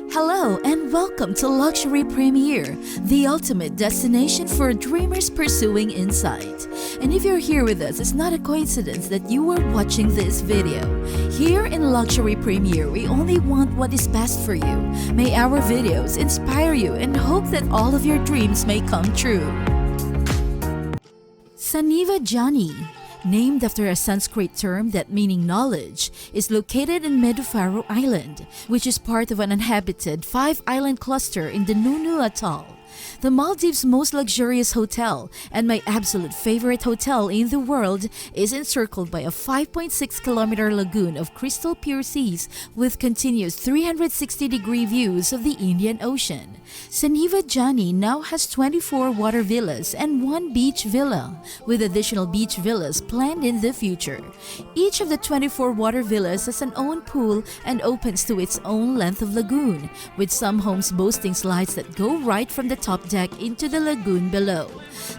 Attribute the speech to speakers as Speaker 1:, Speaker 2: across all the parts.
Speaker 1: Hello and welcome to Luxury Premier, the ultimate destination for dreamers pursuing insight. And if you're here with us, it's not a coincidence that you are watching this video. Here in Luxury Premier, we only want what is best for you. May our videos inspire you and hope that all of your dreams may come true. Soneva Jani, named after a Sanskrit term that meaning knowledge, is located in Maldives Island, which is part of an uninhabited 5-island cluster in the Nunu Atoll. The Maldives' most luxurious hotel and my absolute favorite hotel in the world is encircled by a 5.6-kilometer lagoon of crystal pure seas with continuous 360-degree views of the Indian Ocean. Soneva Jani now has 24 water villas and 1 beach villa, with additional beach villas planned in the future. Each of the 24 water villas has an own pool and opens to its own length of lagoon, with some homes boasting slides that go right from the top deck into the lagoon below.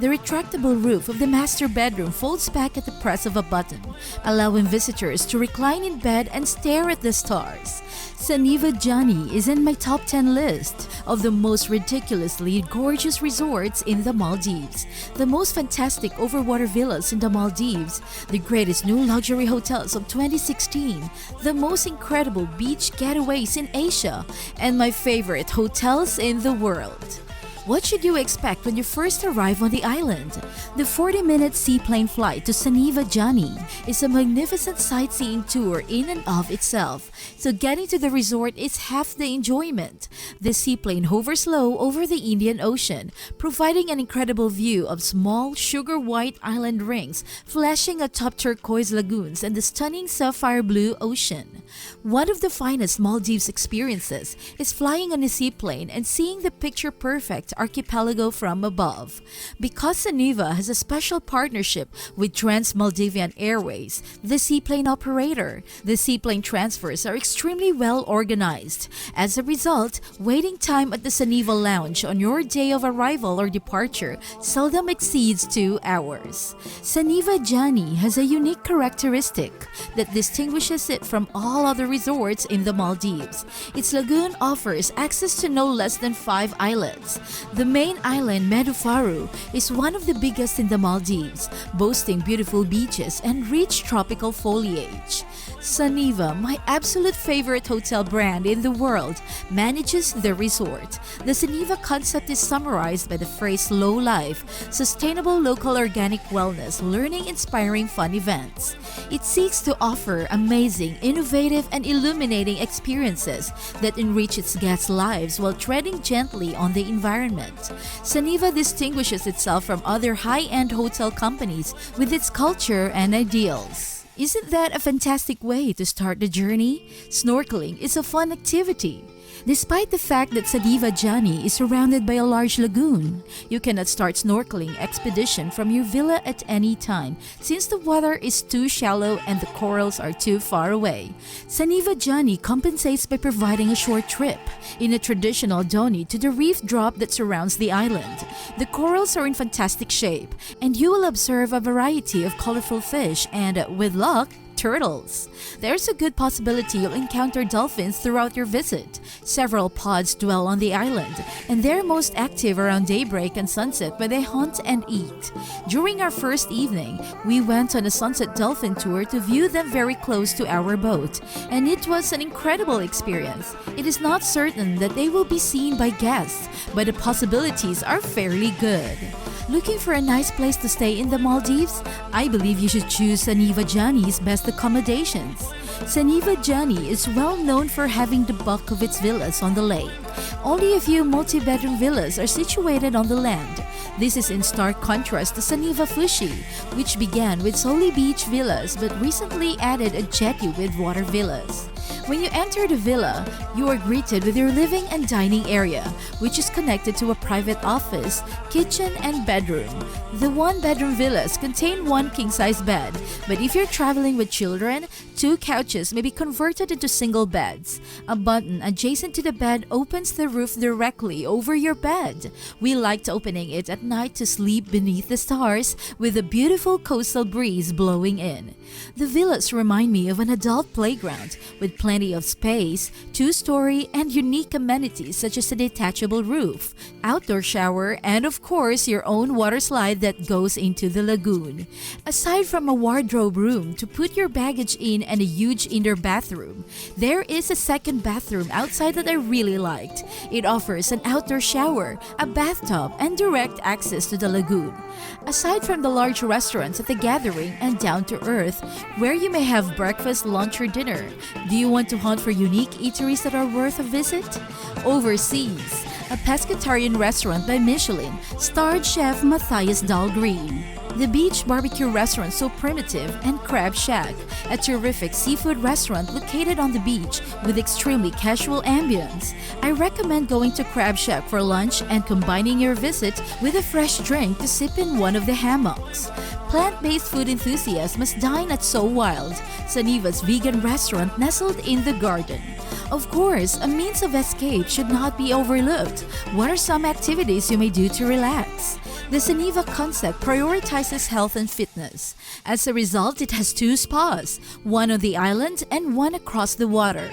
Speaker 1: The retractable roof of the master bedroom folds back at the press of a button, allowing visitors to recline in bed and stare at the stars. Soneva Jani is in my top 10 list of the most ridiculously gorgeous resorts in the Maldives, the most fantastic overwater villas in the Maldives, the greatest new luxury hotels of 2016, the most incredible beach getaways in Asia, and my favorite hotels in the world. What should you expect when you first arrive on the island? The 40-minute seaplane flight to Soneva Jani is a magnificent sightseeing tour in and of itself, so getting to the resort is half the enjoyment. The seaplane hovers low over the Indian Ocean, providing an incredible view of small, sugar-white island rings flashing atop turquoise lagoons and the stunning sapphire blue ocean. One of the finest Maldives experiences is flying on a seaplane and seeing the picture-perfect archipelago from above. Because Soneva has a special partnership with Trans-Maldivian Airways, the seaplane operator, the seaplane transfers are extremely well organized. As a result, waiting time at the Soneva Lounge on your day of arrival or departure seldom exceeds 2 hours. Soneva Jani has a unique characteristic that distinguishes it from all other resorts in the Maldives. Its lagoon offers access to no less than 5 islands. The main island, Medufaru, is one of the biggest in the Maldives, boasting beautiful beaches and rich tropical foliage. Soneva, my absolute favorite hotel brand in the world, manages the resort. The Soneva concept is summarized by the phrase slow life, sustainable local organic wellness, learning, inspiring fun events. It seeks to offer amazing, innovative, and illuminating experiences that enrich its guests' lives while treading gently on the environment. Soneva distinguishes itself from other high-end hotel companies with its culture and ideals. Isn't that a fantastic way to start the journey? Snorkeling is a fun activity. Despite the fact that Soneva Jani is surrounded by a large lagoon, you cannot start snorkeling expedition from your villa at any time since the water is too shallow and the corals are too far away. Soneva Jani compensates by providing a short trip in a traditional dhoni to the reef drop that surrounds the island. The corals are in fantastic shape, and you will observe a variety of colorful fish and, with luck, turtles. There's a good possibility you'll encounter dolphins throughout your visit. Several pods dwell on the island, and they're most active around daybreak and sunset when they hunt and eat. During our first evening, we went on a sunset dolphin tour to view them very close to our boat, and it was an incredible experience. It is not certain that they will be seen by guests, but the possibilities are fairly good. Looking for a nice place to stay in the Maldives? I believe you should choose Soneva Jani's best accommodations. Soneva Jani is well known for having the bulk of its villas on the lake. Only a few multi-bedroom villas are situated on the land. This is in stark contrast to Soneva Fushi, which began with solely beach villas but recently added a jetty with water villas. When you enter the villa, you are greeted with your living and dining area, which is connected to a private office, kitchen, and bedroom. The one-bedroom villas contain 1 king-size bed, but if you're traveling with children, 2 couches may be converted into single beds. A button adjacent to the bed opens the roof directly over your bed. We liked opening it at night to sleep beneath the stars with a beautiful coastal breeze blowing in. The villas remind me of an adult playground with plenty plenty of space, two-story, and unique amenities such as a detachable roof, outdoor shower, and of course your own water slide that goes into the lagoon. Aside from a wardrobe room to put your baggage in and a huge indoor bathroom, there is a second bathroom outside that I really liked. It offers an outdoor shower, a bathtub, and direct access to the lagoon. Aside from the large restaurants at the gathering and down to earth, where you may have breakfast, lunch, or dinner, do you want to hunt for unique eateries that are worth a visit? Overseas, a pescatarian restaurant by Michelin starred chef Matthias Dahlgren. The beach barbecue restaurant So Primitive and Crab Shack, a terrific seafood restaurant located on the beach with extremely casual ambience. I recommend going to Crab Shack for lunch and combining your visit with a fresh drink to sip in one of the hammocks. Plant-based food enthusiasts must dine at So Wild, Soneva's vegan restaurant nestled in the garden. Of course, a means of escape should not be overlooked. What are some activities you may do to relax? The Soneva concept prioritizes health and fitness. As a result, it has two spas, one on the island and one across the water.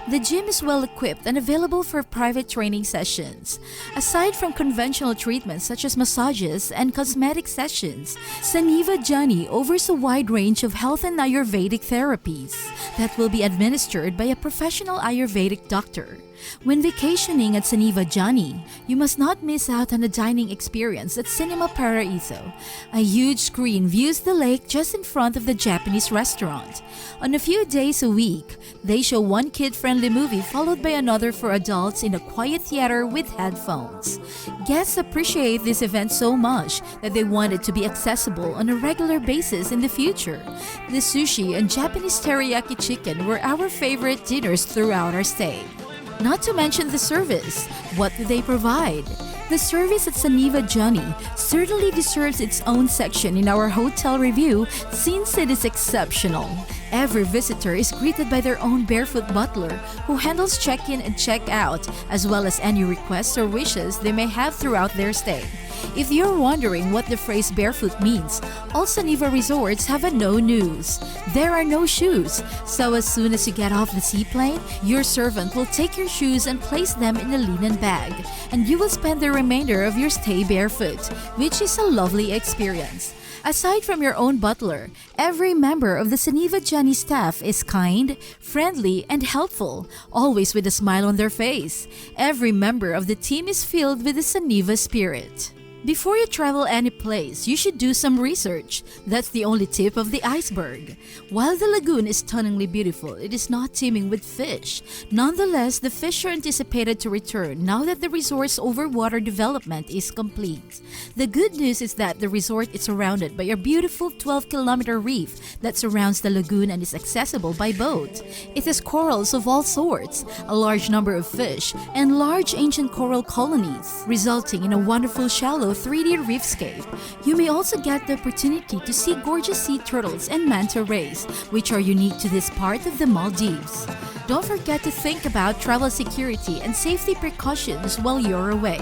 Speaker 1: The gym is well equipped and available for private training sessions. Aside from conventional treatments such as massages and cosmetic sessions, Soneva Jani offers a wide range of health and Ayurvedic therapies that will be administered by a professional Ayurvedic doctor. When vacationing at Soneva Jani, you must not miss out on a dining experience at Cinema Paraiso. A huge screen views the lake just in front of the Japanese restaurant. On a few days a week, they show one kid-friendly movie followed by another for adults in a quiet theater with headphones. Guests appreciate this event so much that they want it to be accessible on a regular basis in the future. The sushi and Japanese teriyaki chicken were our favorite dinners throughout our stay. Not to mention the service. What do they provide? The service at Soneva Jani certainly deserves its own section in our hotel review since it is exceptional. Every visitor is greeted by their own barefoot butler who handles check-in and check-out, as well as any requests or wishes they may have throughout their stay. If you're wondering what the phrase barefoot means, all Soneva resorts have a no news. There are no shoes, so as soon as you get off the seaplane, your servant will take your shoes and place them in a linen bag, and you will spend the remainder of your stay barefoot, which is a lovely experience. Aside from your own butler, every member of the Soneva Jani staff is kind, friendly, and helpful, always with a smile on their face. Every member of the team is filled with the Soneva spirit. Before you travel any place, you should do some research. That's the only tip of the iceberg. While the lagoon is stunningly beautiful, it is not teeming with fish. Nonetheless, the fish are anticipated to return now that the resort's overwater development is complete. The good news is that the resort is surrounded by a beautiful 12-kilometer reef that surrounds the lagoon and is accessible by boat. It has corals of all sorts, a large number of fish, and large ancient coral colonies, resulting in a wonderful shallow 3D reefscape. You may also get the opportunity to see gorgeous sea turtles and manta rays, which are unique to this part of the Maldives. Don't forget to think about travel security and safety precautions while you're away.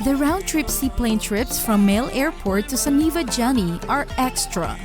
Speaker 1: The round-trip seaplane trips from Male Airport to Soneva Jani are extra.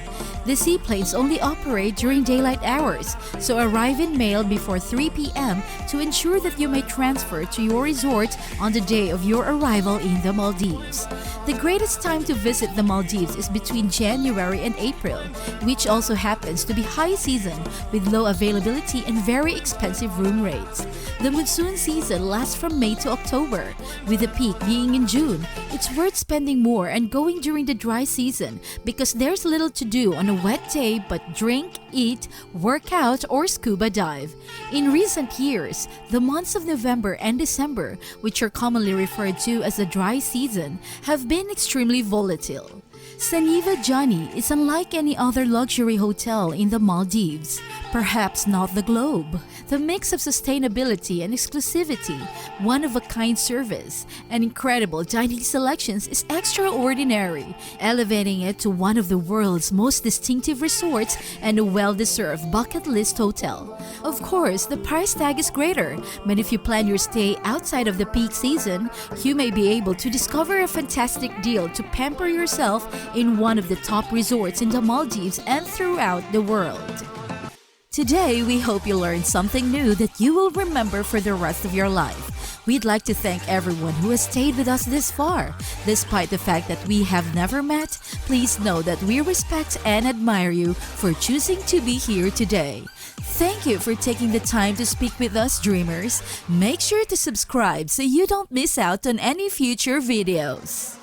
Speaker 1: The seaplanes only operate during daylight hours, so arrive in Male before 3 p.m. to ensure that you may transfer to your resort on the day of your arrival in the Maldives. The greatest time to visit the Maldives is between January and April, which also happens to be high season with low availability and very expensive room rates. The monsoon season lasts from May to October, with the peak being in June. It's worth spending more and going during the dry season because there's little to do on a wet day but drink, eat, work out, or scuba dive. In recent years, the months of November and December, which are commonly referred to as the dry season, have been extremely volatile. Soneva Jani is unlike any other luxury hotel in the Maldives, perhaps not the globe. The mix of sustainability and exclusivity, one-of-a-kind service, and incredible dining selections is extraordinary, elevating it to one of the world's most distinctive resorts and a well-deserved bucket list hotel. Of course, the price tag is greater, but if you plan your stay outside of the peak season, you may be able to discover a fantastic deal to pamper yourself in one of the top resorts in the Maldives and throughout the world. Today, we hope you learned something new that you will remember for the rest of your life. We'd like to thank everyone who has stayed with us this far. Despite the fact that we have never met, please know that we respect and admire you for choosing to be here today. Thank you for taking the time to speak with us, dreamers. Make sure to subscribe so you don't miss out on any future videos.